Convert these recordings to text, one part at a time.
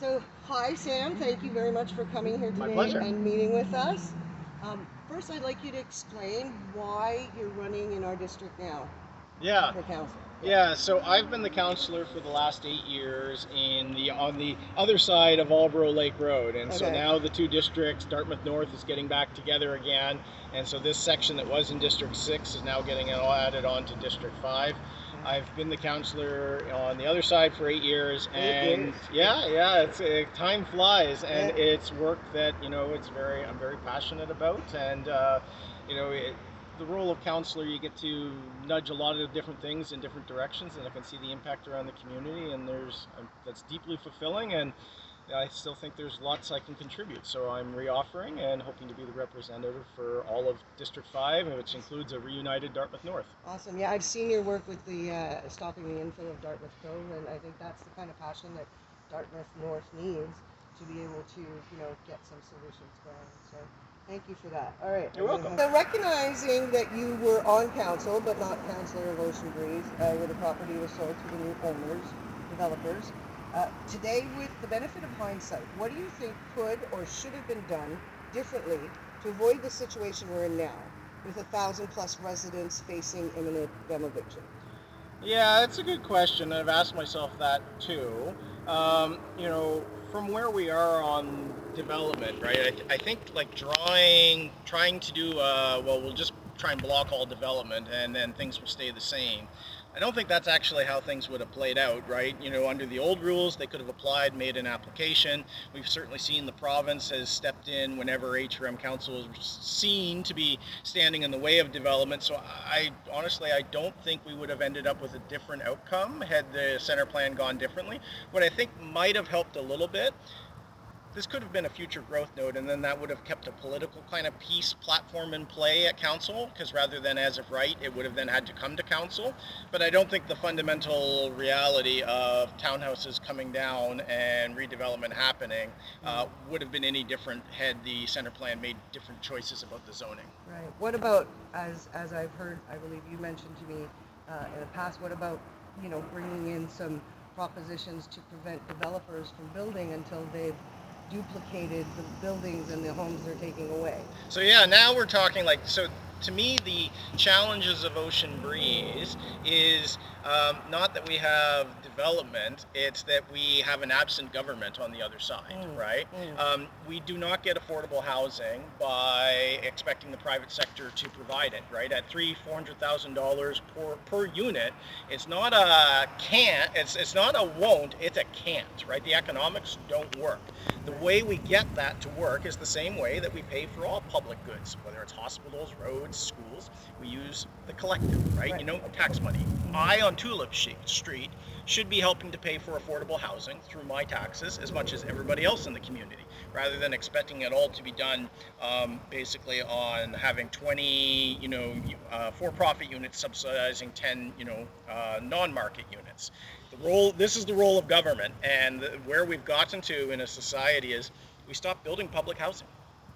So, hi Sam, thank you very much for coming here My today pleasure. and meeting with us. First, I'd like you to explain why you're running in our district now Yeah, for council. yeah. So I've been the counselor for the last 8 years on the other side of O.B.R.A Lake Road, and so Okay. now the two districts, Dartmouth North, is getting back together again, and so this section that was in District 6 is now getting added on to District 5. I've been the counselor on the other side for 8 years, 8 years. and yeah, time flies, and Yeah. it's work that I'm very passionate about, and you know it, the role of counselor, you get to nudge a lot of different things in different directions, and I can see the impact around the community, and that's deeply fulfilling, and I still think there's lots I can contribute. So I'm reoffering and hoping to be the representative for all of District 5, which includes a reunited Dartmouth North. Awesome. Yeah, I've seen your work with the stopping the infill of Dartmouth Cove, and I think that's the kind of passion that Dartmouth North needs to be able to, get some solutions going. So, thank you for that. All right. You're welcome. So, recognizing that you were on council but not councillor of Ocean Breeze, where the property was sold to the new owners, developers. Today, with the benefit of hindsight, what do you think could or should have been done differently to avoid the situation we're in now, with 1,000+ residents facing imminent eviction? Yeah, that's a good question. I've asked myself that too. From where we are on development, right? I think like trying to do, we'll just try and block all development and then things will stay the same. I don't think that's actually how things would have played out, right? Under the old rules, they could have applied, made an application. We've certainly seen the province has stepped in whenever HRM Council is seen to be standing in the way of development. So I don't think we would have ended up with a different outcome had the center plan gone differently. What I think might have helped a little bit, this could have been a future growth node, and then that would have kept a political kind of peace platform in play at council, because rather than as of right, it would have then had to come to council. But I don't think the fundamental reality of townhouses coming down and redevelopment happening would have been any different had the center plan made different choices about the zoning. Right. What about, as I've heard, I believe you mentioned to me in the past, what about, bringing in some propositions to prevent developers from building until they've duplicated the buildings and the homes they're taking away? So yeah, now we're talking to me, the challenges of Ocean Breeze is not that we have development, it's that we have an absent government on the other side, right? We do not get affordable housing by expecting the private sector to provide it, right? At $400,000 per unit, it's not a can't, it's not a won't, it's a can't, right? The economics don't work. The way we get that to work is the same way that we pay for all public goods, whether it's hospitals, roads, schools. We use the collective, right? Tax money. I on Tulip Street should be helping to pay for affordable housing through my taxes as much as everybody else in the community, rather than expecting it all to be done basically on having 20, for-profit units subsidizing 10, non-market units. This is the role of government, and where we've gotten to in a society is we stopped building public housing.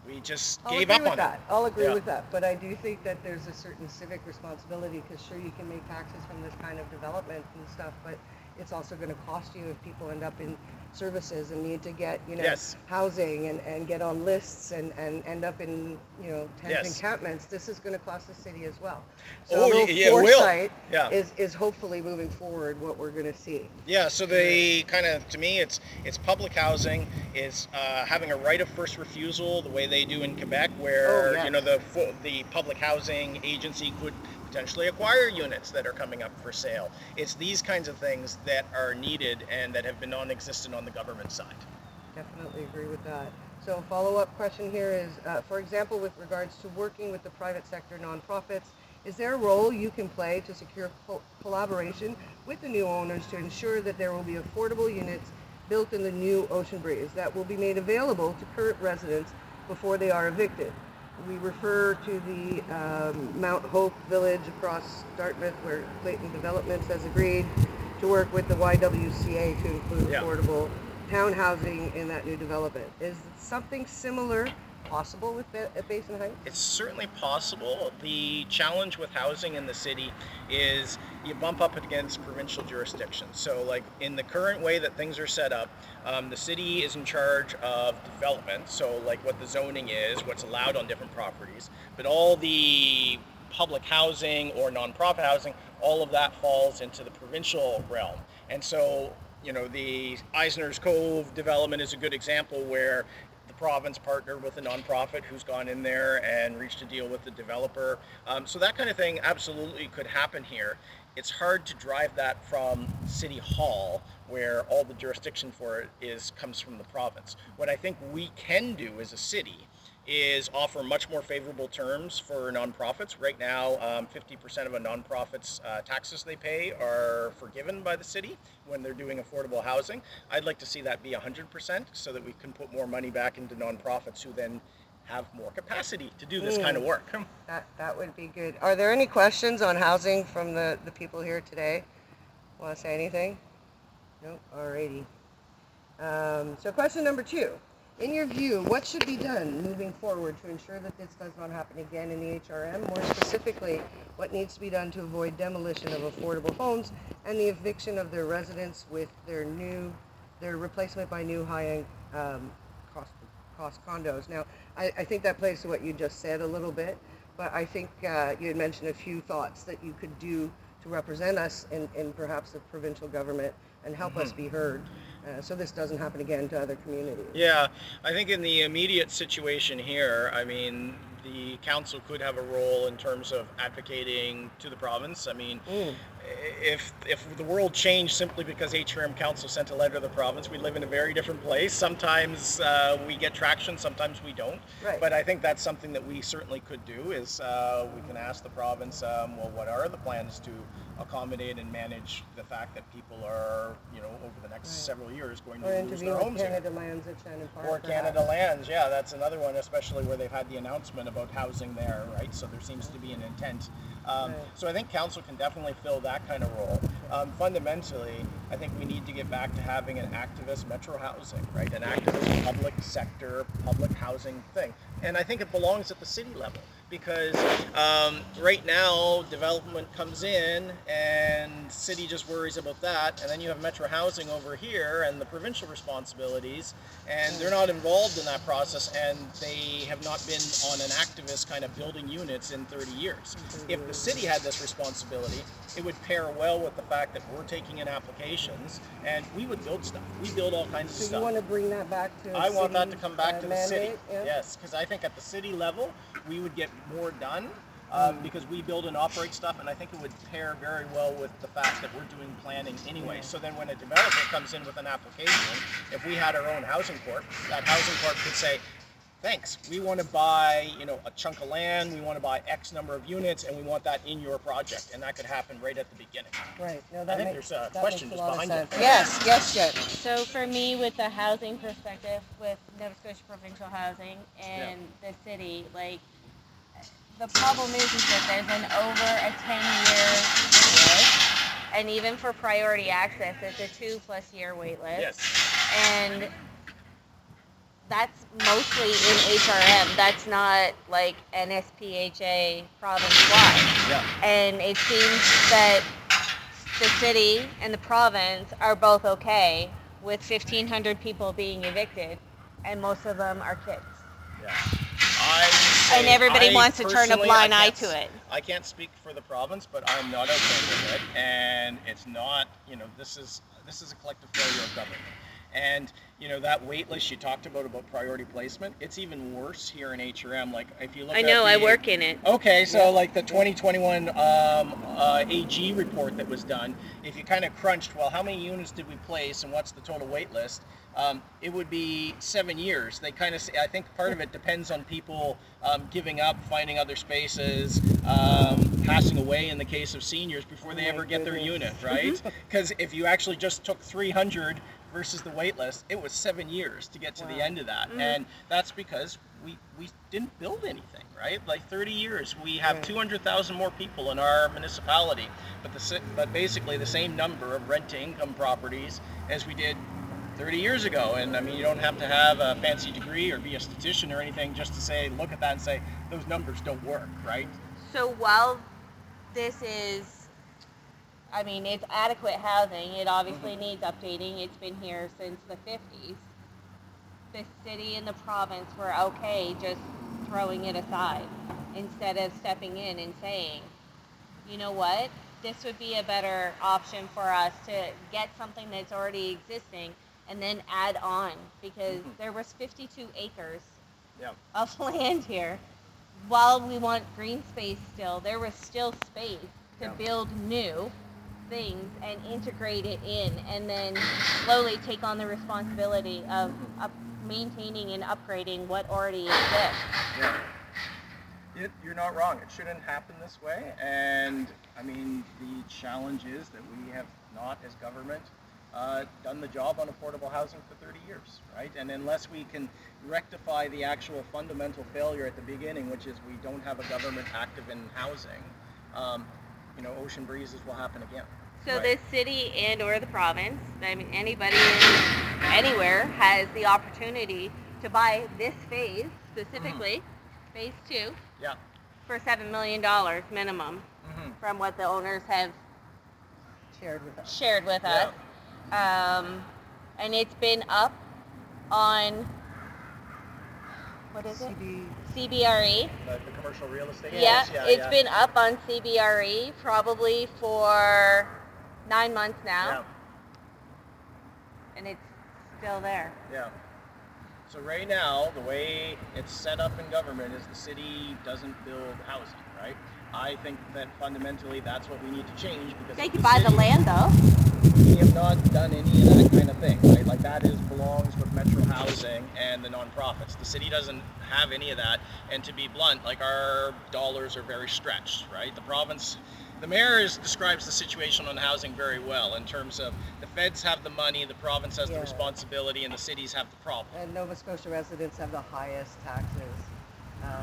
We just gave up on it. I'll agree with that, but I do think that there's a certain civic responsibility, because sure, you can make taxes from this kind of development and stuff, but it's also going to cost you if people end up in services and need to get, Yes. housing and get on lists and end up in, tent encampments. This is going to cost the city as well. So foresight is hopefully moving forward what we're going to see. Yeah, so to me, it's public housing, it's having a right of first refusal, the way they do in Quebec, where the public housing agency could potentially acquire units that are coming up for sale. It's these kinds of things that are needed and that have been non-existent on the government side. Definitely agree with that. So a follow-up question here is, for example, with regards to working with the private sector nonprofits, is there a role you can play to secure collaboration with the new owners to ensure that there will be affordable units built in the new Ocean Breeze that will be made available to current residents before they are evicted? We refer to the Mount Hope Village across Dartmouth, where Clayton Developments has agreed to work with the YWCA to include affordable town housing in that new development. Is something similar possible with at Basin Heights? It's certainly possible. The challenge with housing in the city is you bump up against provincial jurisdiction. So like in the current way that things are set up, the city is in charge of development. So like what the zoning is, what's allowed on different properties, but all the public housing or nonprofit housing, all of that falls into the provincial realm. And so, the Eisner's Cove development is a good example where the province partnered with a nonprofit who's gone in there and reached a deal with the developer. So that kind of thing absolutely could happen here. It's hard to drive that from City Hall, where all the jurisdiction for it comes from the province. What I think we can do as a city is offer much more favorable terms for nonprofits. Right now, 50% of a nonprofit's taxes they pay are forgiven by the city when they're doing affordable housing. I'd like to see that be 100% so that we can put more money back into nonprofits who then have more capacity to do this kind of work. That would be good. Are there any questions on housing from the people here today? Want to say anything? No? Alrighty. So question number 2. In your view, what should be done moving forward to ensure that this does not happen again in the HRM? More specifically, what needs to be done to avoid demolition of affordable homes and the eviction of their residents with their replacement by new high-end cost condos? Now, I think that plays to what you just said a little bit, but I think you had mentioned a few thoughts that you could do to represent us in perhaps the provincial government and help us be heard. So this doesn't happen again to other communities. Yeah, I think in the immediate situation here, the council could have a role in terms of advocating to the province. If the world changed simply because HRM Council sent a letter to the province, we live in a very different place. Sometimes we get traction, sometimes we don't. Right. But I think that's something that we certainly could do is we can ask the province, what are the plans to accommodate and manage the fact that people are, over the next several years going to lose their homes here. Or Canada Lands at Shannon Park. Or Canada Lands, yeah, that's another one, especially where they've had the announcement about housing there, right? So there seems to be an intent. So I think council can definitely fill that kind of role. Fundamentally, I think we need to get back to having an activist metro housing, right? An activist public sector, public housing thing. And I think it belongs at the city level because right now development comes in and city just worries about that, and then you have metro housing over here and the provincial responsibilities, and they're not involved in that process, and they have not been on an activist kind of building units in 30 years. If the city had this responsibility, it would pair well with the fact that we're taking in applications and we would build stuff. We build all kinds of stuff. So you want to bring that back to I want that to come back to the city. Yeah? Yes, because I think at the city level, we would get more done because we build and operate stuff, and I think it would pair very well with the fact that we're doing planning anyway. So then when a developer comes in with an application, if we had our own housing court, that housing court could say, thanks, we want to buy, a chunk of land, we want to buy X number of units, and we want that in your project, and that could happen right at the beginning. Right. No, I think there's a question just behind it. Yes, Jen. So for me, with the housing perspective, with Nova Scotia Provincial Housing and the city, the problem is that there's an over a 10-year wait list, and even for priority access, it's a 2+ year wait list. Yes. And that's mostly in HRM. That's not like NSPHA province-wide. Yeah. And it seems that the city and the province are both okay with 1,500 people being evicted, and most of them are kids. Yeah. And everybody wants to turn a blind eye to it. I can't speak for the province, but I'm not okay with it. And it's not, this is a collective failure of government. And, that wait list you talked about priority placement, it's even worse here in HRM. If you look at I work in it. Okay, so the 2021 AG report that was done, if you kind of crunched, how many units did we place and what's the total wait list? It would be 7 years. They kind of say, I think part of it depends on people giving up, finding other spaces, passing away in the case of seniors before they ever get their unit, right? Because if you actually just took 300 versus the wait list, it was 7 years to get to the end of that. And that's because we didn't build anything, right? 30 years, we have 200,000 more people in our municipality, but basically the same number of rent-to-income properties as we did 30 years ago. And I mean, you don't have to have a fancy degree or be a statistician or anything just to say, look at that and say, those numbers don't work, right? So while this is, I mean, it's adequate housing, it obviously needs updating. It's been here since the 50s. The city and the province were okay just throwing it aside instead of stepping in and saying, you know what, this would be a better option for us to get something that's already existing and then add on, because there was 52 acres of land here. While we want green space still, there was still space to build new things and integrate it in, and then slowly take on the responsibility of maintaining and upgrading what already exists. Yeah. You're not wrong. It shouldn't happen this way. And I mean, the challenge is that we have not, as government, done the job on affordable housing for 30 years, right? And unless we can rectify the actual fundamental failure at the beginning, which is we don't have a government active in housing, ocean breezes will happen again. So the city and or the province, I mean, anybody anywhere has the opportunity to buy this phase, specifically, phase 2, for $7 million minimum, from what the owners have shared with us. And it's been up on, what is it? CBRE. The commercial real estate. It's been up on CBRE probably for 9 months now. And it's still there. So right now, the way it's set up in government is the city doesn't build housing, right? I think that fundamentally that's what we need to change, because they could buy the land though. We have not done any of that kind of thing, right? Like that belongs with Metro Housing and the nonprofits. The city doesn't have any of that, and to be blunt, like our dollars are very stretched, right? The province, the mayor describes the situation on housing very well in terms of the feds have the money, the province has the responsibility, and the cities have the problem. And Nova Scotia residents have the highest taxes,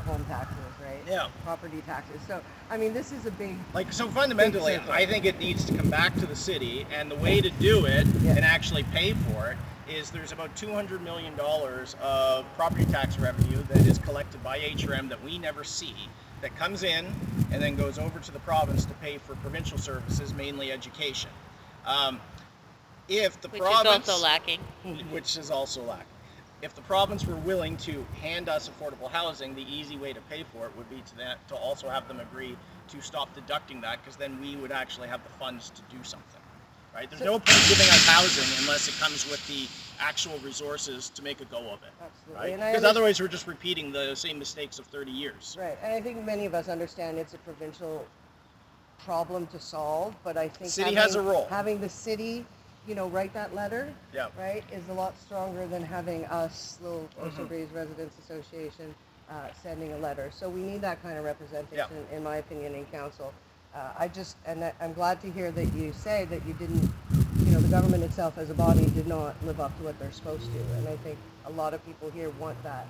home taxes, right? Property taxes. So, I mean, this is a big... So fundamentally, I think it needs to come back to the city, and the way to do it and actually pay for it is there's about $200 million of property tax revenue that is collected by HRM that we never see, that comes in and then goes over to the province to pay for provincial services, mainly education. If the province... Which is also lacking. Which is also lacking. If the province were willing to hand us affordable housing, the easy way to pay for it would be to also have them agree to stop deducting that, because then we would actually have the funds to do something, right? There's no point giving us housing unless it comes with the actual resources to make a go of it. Absolutely. Right? Because otherwise we're just repeating the same mistakes of 30 years. Right, and I think many of us understand it's a provincial problem to solve, but I think city has a role. Having the city, write that letter, right, is a lot stronger than having us, little Ocean Breeze Residents Association, sending a letter. So we need that kind of representation, in my opinion, in council. I'm glad to hear that you say that you didn't, the government itself as a body did not live up to what they're supposed to. And I think a lot of people here want that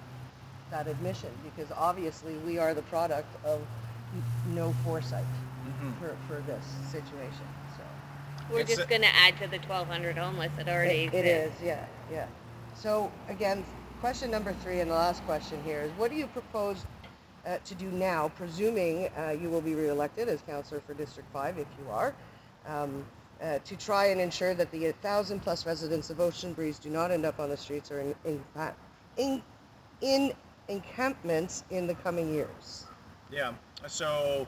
admission, because obviously we are the product of no foresight for this situation. We're just going to add to the 1,200 homeless that already exist. It is, yeah. So again, question number 3 and the last question here is, what do you propose to do now, presuming you will be reelected as councillor for District 5, if you are, to try and ensure that the 1,000 plus residents of Ocean Breeze do not end up on the streets or in encampments in the coming years? So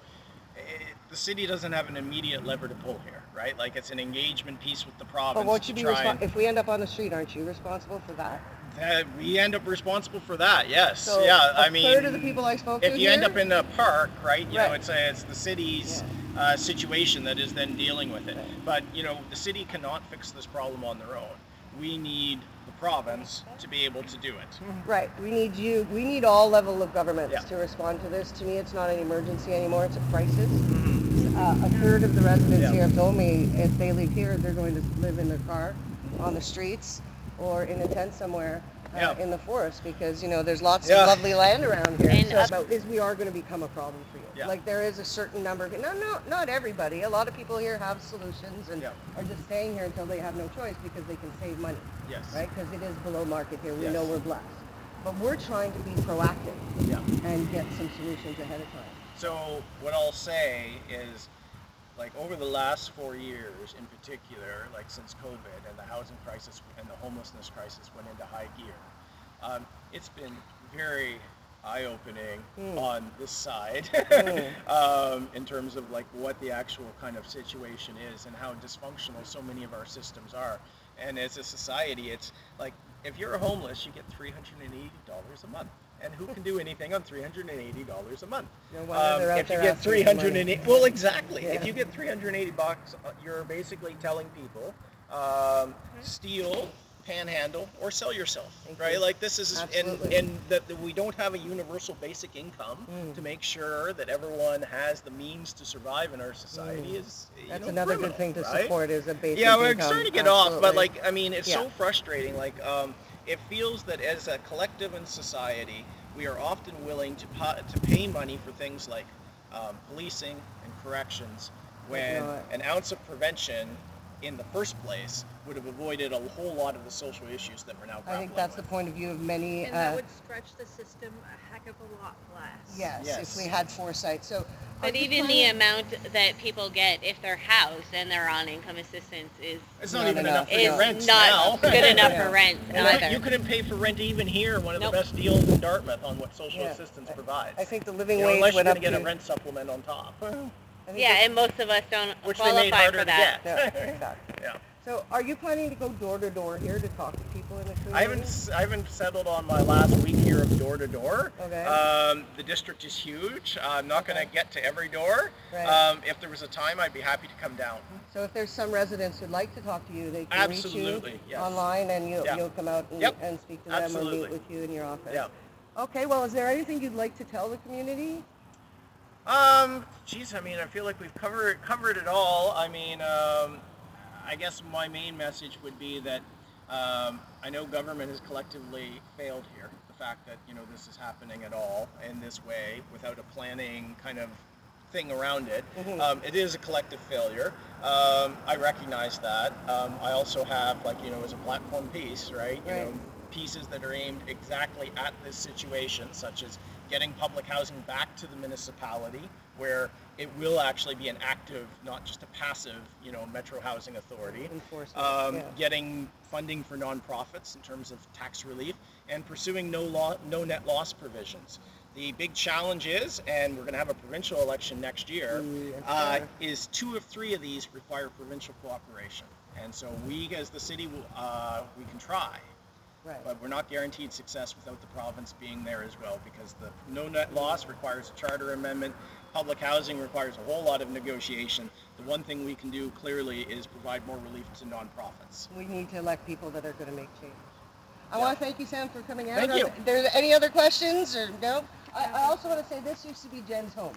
the city doesn't have an immediate lever to pull here, right? Like, it's an engagement piece with the province. But won't you be if we end up on the street, aren't you responsible for that? We end up responsible for that, yes. So I mean, third of the people I spoke to if you end up in a park, right, it's the city's situation that is then dealing with it. But, the city cannot fix this problem on their own. We need the province to be able to do it. Right. We need all level of governments to respond to this. To me, it's not an emergency anymore. It's a crisis. A third of the residents here have told me if they leave here, they're going to live in their car, on the streets, or in a tent somewhere in the forest, because, there's lots of lovely land around here. And So we are going to become a problem for you. Yeah. Like there is a certain number. No, not everybody. A lot of people here have solutions and Yeah. are just staying here until they have no choice because they can save money. Yes. Right? Because it is below market here. We Yes. know we're blessed. But we're trying to be proactive Yeah. and get some solutions ahead of time. So what I'll say is, like over the last 4 years in particular, like since COVID and the housing crisis and the homelessness crisis went into high gear, it's been very eye-opening on this side in terms of like what the actual kind of situation is and how dysfunctional so many of our systems are. And as a society, it's like if you're homeless, you get $380 a month. And who can do anything on $380 a month? No wonder they're out If you there get asking for money. 380, well, exactly. Yeah. If you get $380, you're basically telling people steal, panhandle, or sell yourself, Thank right? you. Like this is, Absolutely. and that we don't have a universal basic income to make sure that everyone has the means to survive in our society is That's another criminal, good thing to right? support is a basic Yeah, we're income. starting to get off, but Absolutely. like, I mean, it's so Yeah. frustrating. Like, it feels that as a collective in society, we are often willing to pay money for things like policing and corrections, when not. an ounce of prevention in the first place would have avoided a whole lot of the social issues that we're now grappling I think that's the with. point of view of many. And that would stretch the system a heck of a lot less. Yes, Yes. if we had foresight. So, are But you even the planning- amount that people get if they're housed and they're on income assistance is It's not Not even enough. enough for your is rents not now. good enough Yeah. for rent And either. you couldn't pay for rent even here, one of Nope. the best deals in Dartmouth on what social Yeah. assistance provides. I think the living You know, wage unless you're went going up to get to a rent supplement on top. I think Yeah, it's- and most of us don't Which they made qualify harder for to that. get. Yeah, exactly. Yeah. So, are you planning to go door to door here to talk to people in the community? I haven't settled on my last week here of door to door. Okay. The district is huge. I'm not going to get to every door. Right. If there was a time, I'd be happy to come down. So, if there's some residents who'd like to talk to you, they can Absolutely, reach you yes. online, and Yeah. you'll come out and, Yep. and speak to them or Absolutely. meet with you in your office. Yeah. Okay. Well, is there anything you'd like to tell the community? Geez, I mean, I feel like we've covered it all. I mean, I guess my main message would be that I know government has collectively failed here. The fact that, this is happening at all in this way without a planning kind of thing around it. It is a collective failure. I recognize that. I also have, as a platform piece, right? Right. Pieces that are aimed exactly at this situation, such as getting public housing back to the municipality, where it will actually be an active, not just a passive, metro housing authority. Enforcement. Yeah. Getting funding for nonprofits in terms of tax relief, and pursuing no net loss provisions. The big challenge is, and we're going to have a provincial election next year, is 2 of 3 of these require provincial cooperation. And so we, as the city, we can try. Right. But we're not guaranteed success without the province being there as well, because the no net loss requires a charter amendment. Public housing requires a whole lot of negotiation. The one thing we can do clearly is provide more relief to nonprofits. We need to elect people that are going to make change. I Yeah. want to thank you, Sam, for coming out. Thank you. There any other questions or no? I also want to say this used to be Jen's home.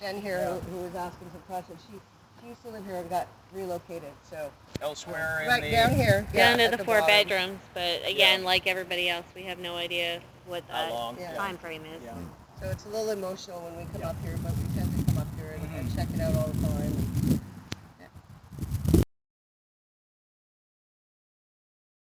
Jen here, Yeah. who was asking some questions. She used to live here and got relocated. So Elsewhere right in down here, Down yeah, to at the 4 bottom. bedrooms, but again, like everybody else, we have no idea what How the long? Yeah. time frame is. Yeah. So it's a little emotional when we come up here, but we tend to come up here and check it out all the time.